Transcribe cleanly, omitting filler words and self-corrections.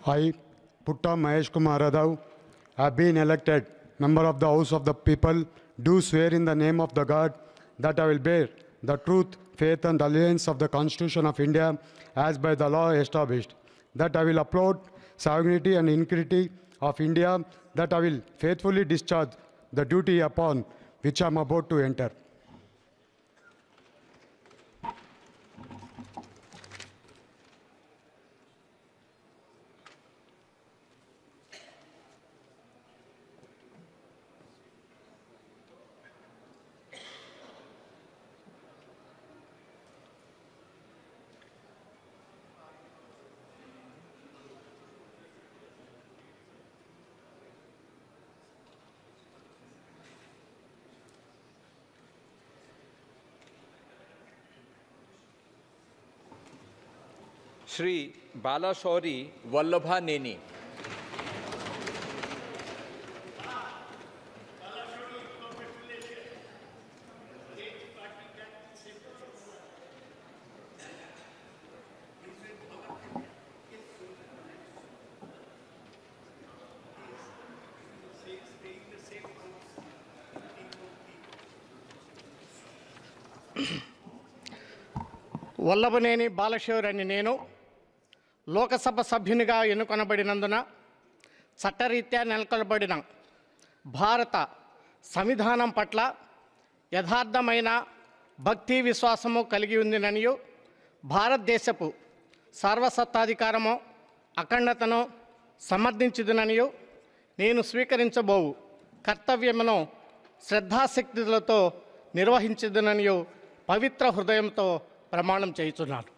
I, Putta Mahesh Kumar Radav, have been elected member of the House of the People, do swear in the name of the God that I will bear the truth, faith and allegiance of the Constitution of India as by the law established, that I will uphold sovereignty and integrity of India, that I will faithfully discharge the duty upon which I am about to enter. Shri बालाशौरी वल्लभा नेनी। వల్లభనేని బాలశౌరి అని నేను లోకసభ సభ్యునిగా ఎన్నుకొనబడినందున చట్టరీత్యా నెలకొల్పబడిన భారత సంవిధానం పట్ల యథార్థమైన భక్తి విశ్వాసము కలిగి ఉందిననియు భారతదేశపు సార్వసత్తాధికారము అఖండతను సమర్థించుదుననియు నేను స్వీకరించబోవు కర్తవ్యమును శ్రద్ధాశక్తులతో నిర్వహించుదుననియు పవిత్ర హృదయంతో ప్రమాణం చేయుచున్నాను.